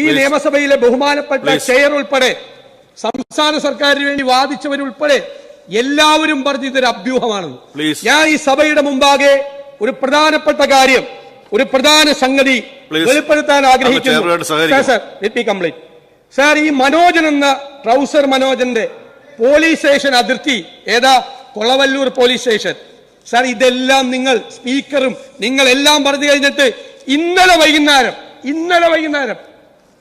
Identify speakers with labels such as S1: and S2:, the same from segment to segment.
S1: ഈ നിയമസഭയിലെ ബഹുമാനപ്പെട്ട ചെയർ ഉൾപ്പെടെ സംസ്ഥാന സർക്കാരിന് വേണ്ടി വാദിച്ചവരുൾപ്പെടെ എല്ലാവരും പറഞ്ഞു ഇതൊരു അഭ്യൂഹമാണെന്ന്. ഞാൻ ഈ സഭയുടെ മുമ്പാകെ ഒരു പ്രധാനപ്പെട്ട കാര്യം, ഒരു പ്രധാന സംഗതി വെളിപ്പെടുത്താൻ ആഗ്രഹിക്കുന്നു. സാർ, ഈ മനോജൻ എന്ന ട്രൗസർ മനോജന്റെ പോലീസ് സ്റ്റേഷൻ അതിർത്തി ഏതാ? Kolavallur police station. സാർ, ഇതെല്ലാം നിങ്ങൾ സ്പീക്കറും നിങ്ങളെല്ലാം പറഞ്ഞു കഴിഞ്ഞിട്ട് ഇന്നലെ വൈകുന്നേരം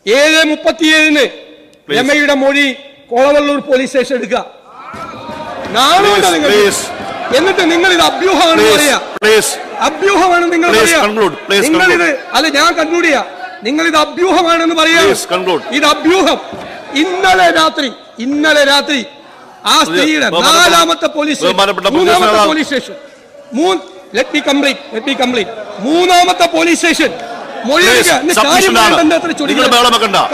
S1: 7:37 രമയുടെ മൊഴി കൊളവല്ലൂർ പോലീസ് സ്റ്റേഷൻ എടുക്കുക. നാളുണ്ട് നിങ്ങൾ. എന്നിട്ട് നിങ്ങൾ ഇത് അഭ്യൂഹമാണെന്ന് പറയാ. അഭ്യൂഹമാണെന്ന് നിങ്ങൾ പറയാ. നിങ്ങളിത് അല്ല, ഞാൻ കൺക്ലൂഡ് ചെയ്യാം. നിങ്ങൾ ഇത് അഭ്യൂഹമാണെന്ന് പറയാ. ഇത് അഭ്യൂഹം. ഇന്നലെ രാത്രി ആ സ്ത്രീയുടെ നാലാമത്തെ പോലീസ് സ്റ്റേഷൻ മൂന്നാമത്തെ പോലീസ് സ്റ്റേഷൻ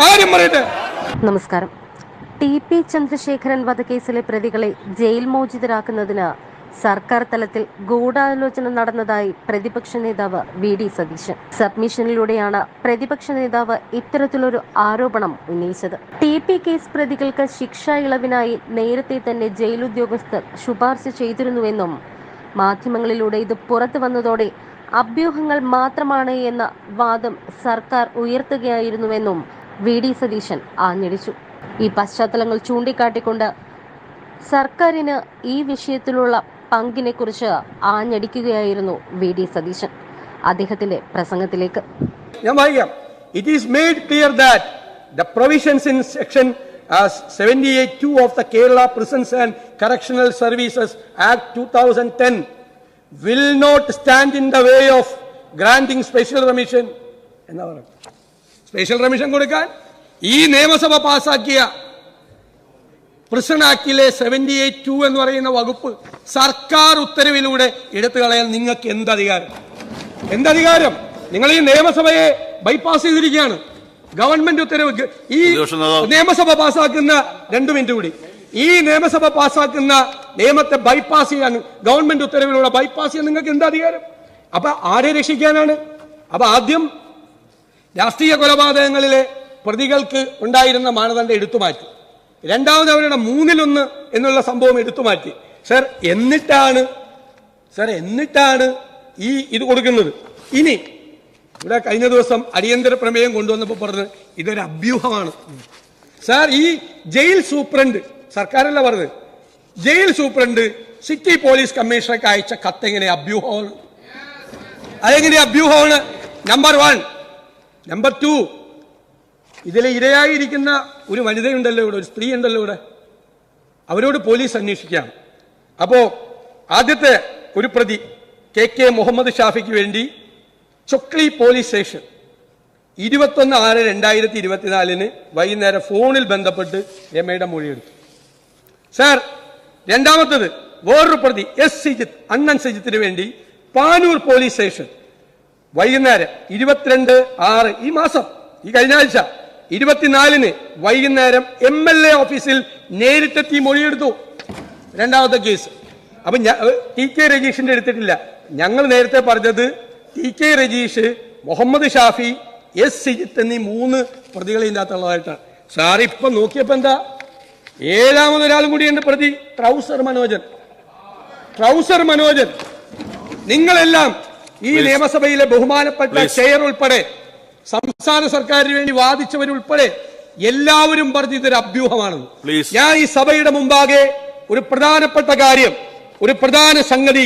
S1: കാര്യം പറയട്ടെ.
S2: നമസ്കാരം. TP ചന്ദ്രശേഖരൻ വധക്കേസിലെ പ്രതികളെ ജയിൽ മോചിതരാക്കുന്നതിന് സർക്കാർ തലത്തിൽ ഗൂഢാലോചന നടന്നതായി പ്രതിപക്ഷ നേതാവ് VD സതീശൻ. സബ്മിഷനിലൂടെയാണ് പ്രതിപക്ഷ നേതാവ് ഇത്തരത്തിലൊരു ആരോപണം ഉന്നയിച്ചത്. TP കേസ് പ്രതികൾക്ക് ശിക്ഷാ ഇളവിനായി നേരത്തെ തന്നെ ജയിൽ ഉദ്യോഗസ്ഥർ ശുപാർശ ചെയ്തിരുന്നുവെന്നും മാധ്യമങ്ങളിലൂടെ ഇത് പുറത്തു വന്നതോടെ അഭ്യൂഹങ്ങൾ മാത്രമാണ് എന്ന വാദം സർക്കാർ ഉയർത്തുകയായിരുന്നുവെന്നും VD സതീശൻ ആഞ്ഞടിച്ചു. ഈ പശ്ചാത്തലങ്ങൾ ചൂണ്ടിക്കാട്ടിക്കൊണ്ട് സർക്കാരിന് ഈ വിഷയത്തിലുള്ള പങ്കിനെ കുറിച്ച് ആഞ്ഞടിക്കുകയായിരുന്നു VD സതീശൻ. അദ്ദേഹത്തിന്റെ പ്രസംഗത്തിലേക്ക്
S1: ഞാൻ വായിക്കാം. It is made clear that the provisions in section 78(2) of the Kerala Prisons and Correctional Services Act 2010 will not stand in the way of granting special remission. എന്നാ പറയുക? സ്പെഷ്യൽ റെമിഷൻ കൊടുക്കാൻ ഈ നിയമസഭ പാസാക്കിയ പ്രിസൺ ആക്ടിലെ 78(2) എന്ന് പറയുന്ന വകുപ്പ് സർക്കാർ ഉത്തരവിലൂടെ എടുത്തു കളയാൻ നിങ്ങൾക്ക് എന്തധികാരം? നിങ്ങൾ ഈ നിയമസഭയെ ബൈപ്പാസ് ചെയ്തിരിക്കുകയാണ്. ഗവൺമെന്റ് ഉത്തരവ് ഈ നിയമസഭ പാസാക്കുന്ന 2 മിനിറ്റ് കൂടി ഈ നിയമസഭ പാസാക്കുന്ന നിയമത്തെ ബൈപ്പാസ് ചെയ്യാൻ, ഗവൺമെന്റ് ഉത്തരവിലൂടെ ബൈപ്പാസ് ചെയ്യാൻ നിങ്ങൾക്ക് എന്താ അധികാരം? അപ്പൊ ആരെ രക്ഷിക്കാനാണ്? അപ്പൊ ആദ്യം രാഷ്ട്രീയ കൊലപാതകങ്ങളിലെ പ്രതികൾക്ക് ഉണ്ടായിരുന്ന മാനദണ്ഡം എടുത്തുമാറ്റി. രണ്ടാമത് അവരുടെ 1/3 എന്നുള്ള സംഭവം എടുത്തുമാറ്റി. സർ, എന്നിട്ടാണ് ഈ ഇത് കൊടുക്കുന്നത്. ഇനി ഇവിടെ കഴിഞ്ഞ ദിവസം അടിയന്തര പ്രമേയം കൊണ്ടുവന്നപ്പോൾ പറഞ്ഞത് ഇതൊരു അഭ്യൂഹമാണ്. സാർ, ഈ ജയിൽ സൂപ്രണ്ട്, സർക്കാരല്ല പറഞ്ഞത്, ജയിൽ സൂപ്രണ്ട് സിറ്റി പോലീസ് കമ്മീഷണർക്ക് അയച്ച കത്ത് എങ്ങനെ അഭ്യൂഹമാണ്? അതെങ്ങനെ അഭ്യൂഹമാണ്? നമ്പർ 1. നമ്പർ 2, ഇതിലെ ഇരയായിരിക്കുന്ന ഒരു വനിതയുണ്ടല്ലോ ഇവിടെ, ഒരു സ്ത്രീ ഉണ്ടല്ലോ ഇവിടെ, അവരോട് പോലീസ് അന്വേഷിക്കാം. അപ്പോ ആദ്യത്തെ ഒരു പ്രതി KK മുഹമ്മദ് ഷാഫിക്ക് വേണ്ടി ചൊക്ലി പോലീസ് സ്റ്റേഷൻ 21/6/2024 വൈകുന്നേരം ഫോണിൽ ബന്ധപ്പെട്ട് രമയുടെ മൊഴിയെടുത്തു. സാർ, രണ്ടാമത്തത് വേറൊരു പ്രതി S സിജിത്ത്, അണ്ണൻ സിജിത്തിന് വേണ്ടി പാനൂർ പോലീസ് സ്റ്റേഷൻ വൈകുന്നേരം 22/6 ഈ മാസം, ഈ കഴിഞ്ഞ ആഴ്ച 24 വൈകുന്നേരം MLA ഓഫീസിൽ നേരിട്ടെത്തി മൊഴിയെടുത്തു. രണ്ടാമത്തെ കേസ്. അപ്പൊ TK രജീഷിന്റെ എടുത്തിട്ടില്ല. ഞങ്ങൾ നേരത്തെ പറഞ്ഞത് TK രജീഷ്, മുഹമ്മദ് ഷാഫി, S സിജിത്ത് എന്നീ 3 പ്രതികളെ ഇതിനകത്തുള്ളതായിട്ടാണ്. സാർ, ഇപ്പൊ നോക്കിയപ്പോ എന്താ, 7ാമതൊരാളും കൂടിയുണ്ട് പ്രതി, ട്രൗസർ മനോജൻ. നിങ്ങളെല്ലാം ഈ നിയമസഭയിലെ ബഹുമാനപ്പെട്ട ചെയർ ഉൾപ്പെടെ സംസ്ഥാന സർക്കാരിന് വേണ്ടി വാദിച്ചവരുൾപ്പെടെ എല്ലാവരും പറഞ്ഞു ഇതൊരു അഭ്യൂഹമാണെന്ന്. ഞാൻ ഈ സഭയുടെ മുമ്പാകെ ഒരു പ്രധാനപ്പെട്ട കാര്യം, ഒരു പ്രധാന സംഗതി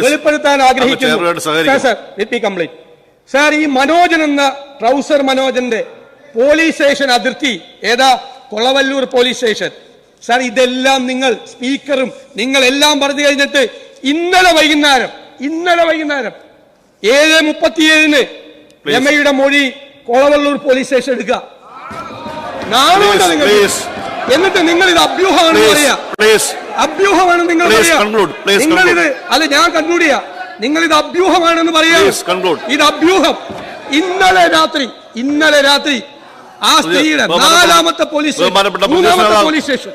S1: വെളിപ്പെടുത്താൻ ആഗ്രഹിക്കുന്നു. സാർ, ഈ മനോജൻ എന്ന ട്രൗസർ മനോജന്റെ പോലീസ് സ്റ്റേഷൻ അതിർത്തി ഏതാ? Kolavallur police station. സാർ, ഇതെല്ലാം നിങ്ങൾ സ്പീക്കറും നിങ്ങളെല്ലാം പറഞ്ഞു കഴിഞ്ഞിട്ട് ഇന്നലെ വൈകുന്നേരം 7:37 രമയുടെ മൊഴി കൊളവല്ലൂർ പോലീസ് സ്റ്റേഷൻ എടുക്കുക. നാളുണ്ട് നിങ്ങൾ. എന്നിട്ട് നിങ്ങൾ ഇത് അഭ്യൂഹമാണെന്ന് പറയാ. അഭ്യൂഹമാണെന്ന് നിങ്ങൾ പറയാ. നിങ്ങളിത് അല്ല, ഞാൻ കൺക്ലൂഡ് ചെയ്യാം. നിങ്ങൾ ഇത് അഭ്യൂഹമാണെന്ന് പറയാ. ഇത് അഭ്യൂഹം. ഇന്നലെ രാത്രി ആ സ്ത്രീയുടെ നാലാമത്തെ പോലീസ് സ്റ്റേഷൻ മൂന്നാമത്തെ പോലീസ് സ്റ്റേഷൻ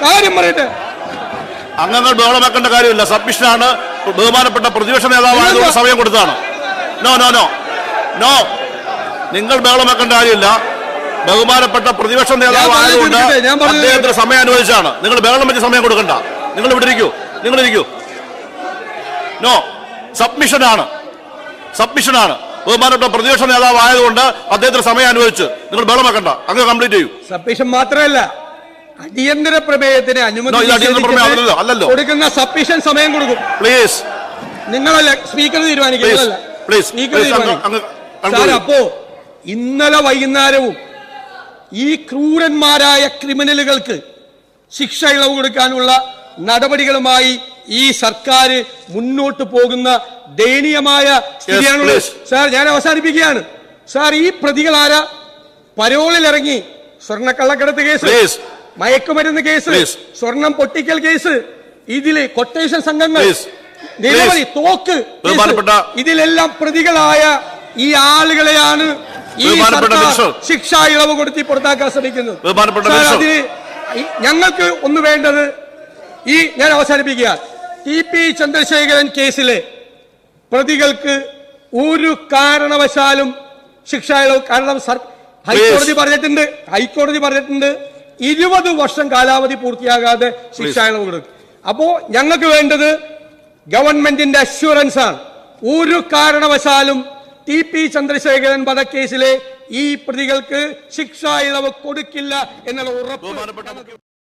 S3: കാര്യം പറയട്ടെ. അംഗങ്ങൾ ബഹളം വെക്കേണ്ട കാര്യമില്ല. സബ്മിഷനാണ്. ബഹുമാനപ്പെട്ട പ്രതിപക്ഷ നേതാവായതുകൊണ്ട് സമയം കൊടുത്തതാണ്. നോ നോ നോ നോ നിങ്ങൾ ബഹളം വെക്കേണ്ട കാര്യമില്ല. ബഹുമാനപ്പെട്ട പ്രതിപക്ഷ നേതാവായതുകൊണ്ട് അദ്ദേഹത്തിന് സമയം അനുവദിച്ചാണ്. നിങ്ങൾ ബഹളം വെച്ച് സമയം കൊടുക്കണ്ട. നിങ്ങൾ ഇവിടെ ഇരിക്കൂ, നിങ്ങൾ ഇരിക്കൂ. നോ, സബ്മിഷനാണ്. ബഹുമാനപ്പെട്ട പ്രതിപക്ഷ നേതാവ് ആയതുകൊണ്ട് അദ്ദേഹത്തിന് സമയം അനുവദിച്ച് നിങ്ങൾ ബഹളം വെക്കണ്ട. അങ്ങ് കംപ്ലീറ്റ് ചെയ്യൂ.
S1: സബ്മിഷൻ മാത്രമല്ല, അടിയന്തര പ്രമേയത്തിന് അനുമതി
S3: അല്ലല്ലോ,
S1: കൊടുക്കുന്ന സബ്മിഷൻ സമയം കൊടുക്കും.
S3: പ്ലീസ്,
S1: നിങ്ങളല്ല സ്പീക്കർ തീരുമാനിക്കുന്നതല്ല. അപ്പോ ഇന്നലെ വൈകുന്നേരവും ഈ ക്രൂരന്മാരായ ക്രിമിനലുകൾക്ക് ശിക്ഷ ഇളവ് കൊടുക്കാനുള്ള നടപടികളുമായി ഈ സർക്കാർ മുന്നോട്ട് പോകുന്ന ദയനീയമായ സ്ഥിതിയാണുള്ളത്. സാർ, ഞാൻ അവസാനിപ്പിക്കുകയാണ്. സാർ, ഈ പ്രതികളാര പരോളിലിറങ്ങി സ്വർണ്ണക്കള്ളക്കടത്ത് കേസ്, മയക്കുമരുന്ന് കേസ്, സ്വർണം പൊട്ടിക്കൽ കേസ്, ഇതിലെ കൊട്ടേഷൻ സംഘങ്ങൾ, നിരവധി തോക്ക്, ഇതിലെല്ലാം പ്രതികളായ ഈ ആളുകളെയാണ് ഈ ശിക്ഷാ ഇളവ് കൊടുത്തി പുറത്താക്കാൻ ശ്രമിക്കുന്നത്. അതിന് ഞങ്ങൾക്ക് ഒന്ന് വേണ്ടത്, ഞാൻ അവസാനിപ്പിക്കുക, ടി.പി. ചന്ദ്രശേഖരൻ കേസിലെ പ്രതികൾക്ക് ഒരു കാരണവശാലും ശിക്ഷാ ഇളവ്, കാരണം ഹൈക്കോടതി പറഞ്ഞിട്ടുണ്ട് 20 വർഷം കാലാവധി പൂർത്തിയാകാതെ ശിക്ഷാ ഇളവ് കൊടുക്കും. അപ്പോ ഞങ്ങൾക്ക് വേണ്ടത് ഗവൺമെന്റിന്റെ അഷ്വറൻസ് ആണ്. ഒരു കാരണവശാലും ടി.പി. ചന്ദ്രശേഖരൻ വധക്കേസിലെ ഈ പ്രതികൾക്ക് ശിക്ഷാ ഇളവ് കൊടുക്കില്ല എന്നുള്ള ഉറപ്പ്